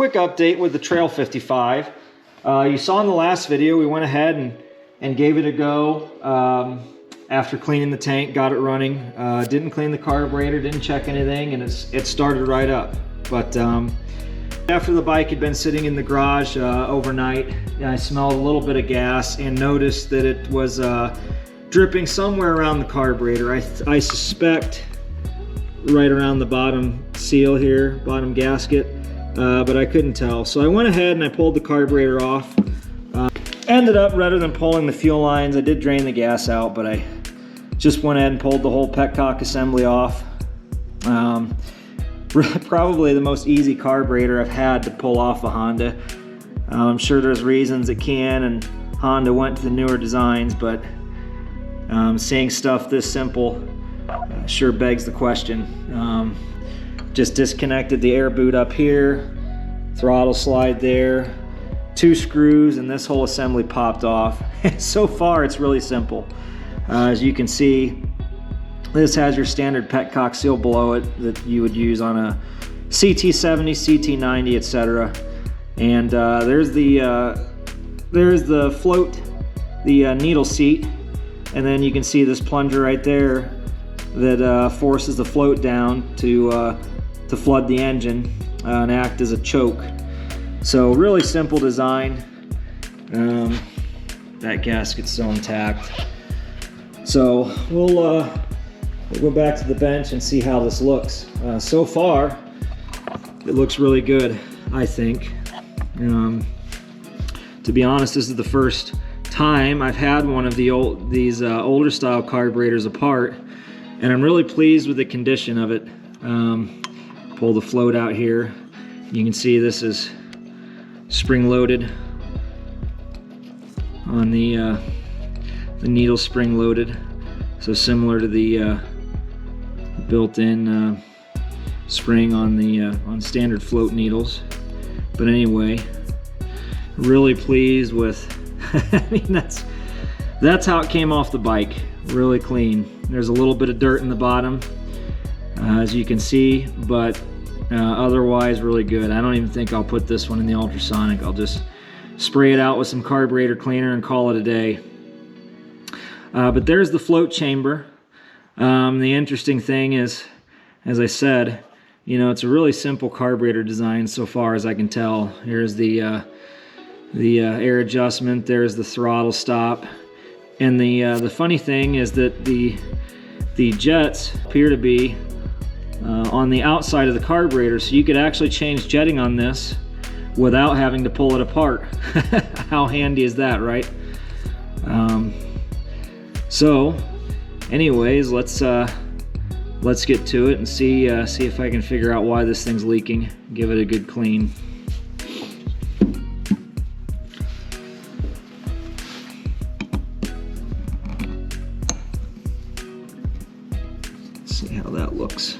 quick update with the Trail 55. You saw in the last video we went ahead and gave it a go after cleaning the tank, got it running. Didn't clean the carburetor, didn't check anything, and it started right up. But after the bike had been sitting in the garage overnight, I smelled a little bit of gas and noticed that it was dripping somewhere around the carburetor. I suspect right around the bottom seal here, bottom gasket, but I couldn't tell. So I went ahead and I pulled the carburetor off. Ended up, rather than pulling the fuel lines, I did drain the gas out, but I just went ahead and pulled the whole Petcock assembly off. Probably the most easy carburetor I've had to pull off a Honda. I'm sure there's reasons it can, and Honda went to the newer designs, but seeing stuff this simple sure begs the question. Just disconnected the air boot up here, throttle slide there, 2 screws, and this whole assembly popped off. So far it's really simple. As you can see, this has your standard Petcock seal below it that you would use on a CT70, CT90, etc. And there's the float, the needle seat, and then you can see this plunger right there that forces the float down to flood the engine and act as a choke. So really simple design. That gasket's still intact. So we'll go back to the bench and see how this looks. So far, it looks really good, I think. To be honest, this is the first time I've had one of these older style carburetors apart, and I'm really pleased with the condition of it. Pull the float out here. You can see this is spring-loaded on the needle spring-loaded, so similar to the built-in spring on standard float needles. But anyway, really pleased with. I mean, that's how it came off the bike. Really clean. There's a little bit of dirt in the bottom, as you can see, but otherwise really good. I don't even think I'll put this one in the ultrasonic. I'll just spray it out with some carburetor cleaner and call it a day. But there's the float chamber. The interesting thing is, as I said, you know, it's a really simple carburetor design so far as I can tell. Here's the air adjustment. There's the throttle stop. And the funny thing is that the jets appear to be on the outside of the carburetor, so you could actually change jetting on this without having to pull it apart. How handy is that, right? So anyways, let's get to it and see if I can figure out why this thing's leaking. Give it a good clean. Let's see how that looks.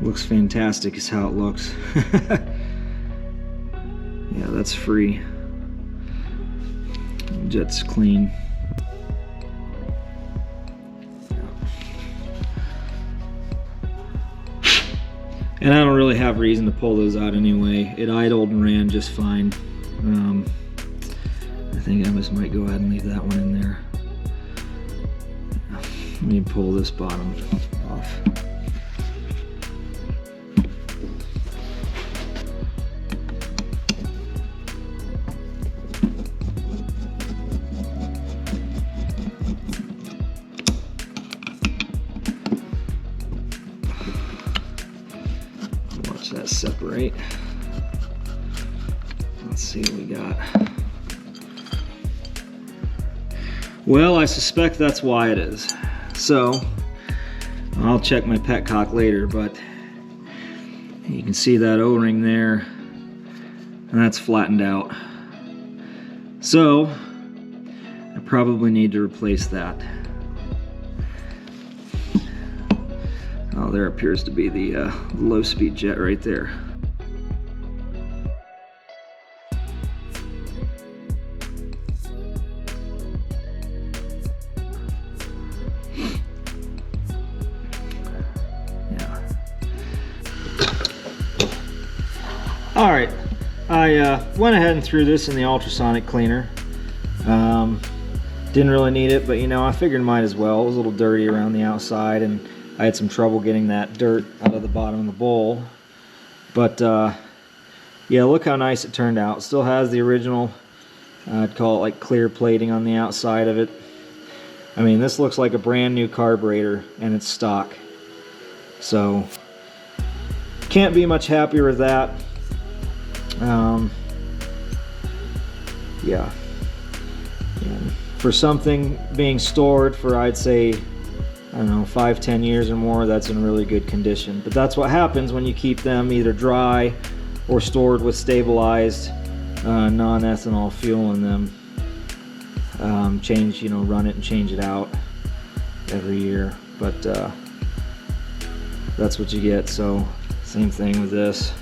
Looks fantastic is how it looks. Yeah, that's free. Jet's clean. And I don't really have reason to pull those out anyway. It idled and ran just fine. I think I just might go ahead and leave that one in there. Let me pull this bottom off. Watch that separate. Let's see what we got. Well, I suspect that's why it is. So I'll check my Petcock later, but you can see that O-ring there, and that's flattened out. So I probably need to replace that. Oh, there appears to be the low-speed jet right there. All right, I went ahead and threw this in the ultrasonic cleaner. Didn't really need it, but you know, I figured might as well. It was a little dirty around the outside, and I had some trouble getting that dirt out of the bottom of the bowl. But yeah, look how nice it turned out. Still has the original, I'd call it like clear plating on the outside of it. I mean, this looks like a brand new carburetor, and it's stock. So, can't be much happier with that. Yeah. And for something being stored for, I'd say, I don't know, 5-10 years or more, that's in really good condition. But that's what happens when you keep them either dry or stored with stabilized non-ethanol fuel in them. Change, you know, run it and change it out every year. But that's what you get. So same thing with this.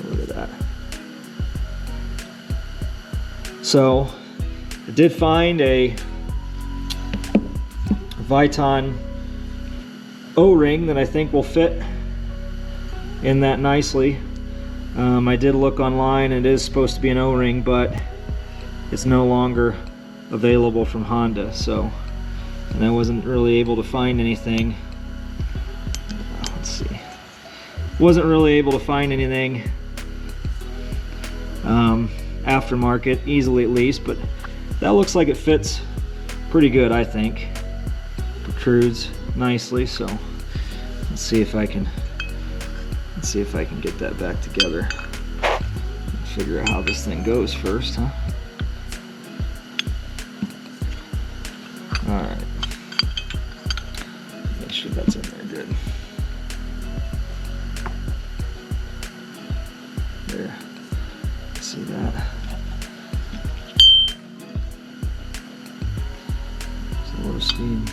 Look at that. So I did find a Viton O-ring that I think will fit in that nicely. I did look online, it is supposed to be an O-ring, but it's no longer available from Honda, so, and I wasn't really able to find anything. Let's see. Wasn't really able to find anything aftermarket, easily at least, but that looks like it fits pretty good, I think. Protrudes nicely, so let's see if I can get that back together. Figure out how this thing goes first, huh? All right. Make sure that's in there good. There. See that? It's a low speed.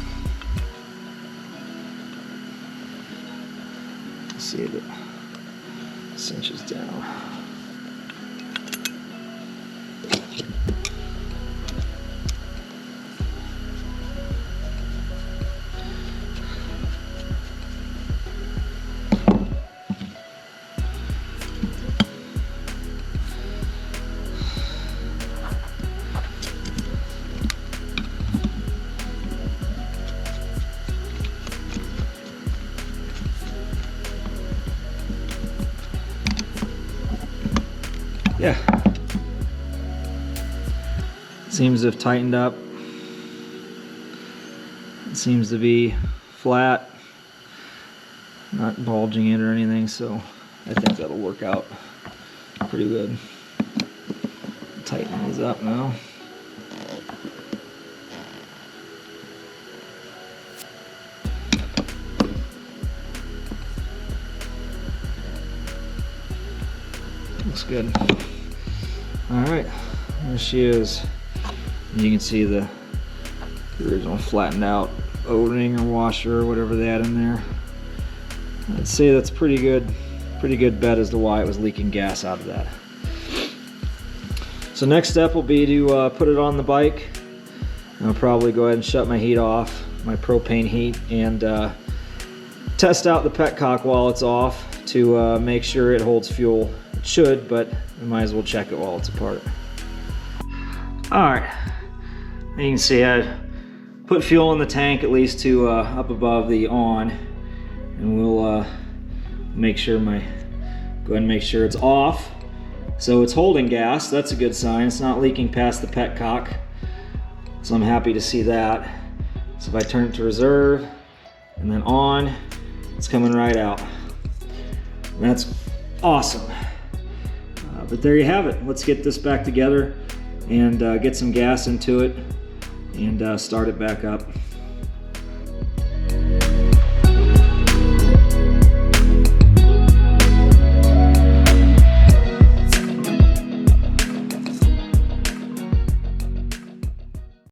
See if it cinches down. Yeah, seems to have tightened up. It seems to be flat, not bulging it or anything, so I think that'll work out pretty good. Tighten these up now. Looks good. All right, there she is. You can see the original flattened out O-ring or washer or whatever they had in there. I'd say that's pretty good bet as to why it was leaking gas out of that. So next step will be to put it on the bike. I'll probably go ahead and shut my heat off, my propane heat, and test out the petcock while it's off to make sure it holds fuel. It should, but we might as well check it while it's apart. Alright, you can see I put fuel in the tank at least to up above the on, and we'll make sure go ahead and make sure it's off. So it's holding gas, that's a good sign. It's not leaking past the petcock, so I'm happy to see that. So if I turn it to reserve and then on, it's coming right out. And that's awesome. But there you have it. Let's get this back together and get some gas into it and start it back up.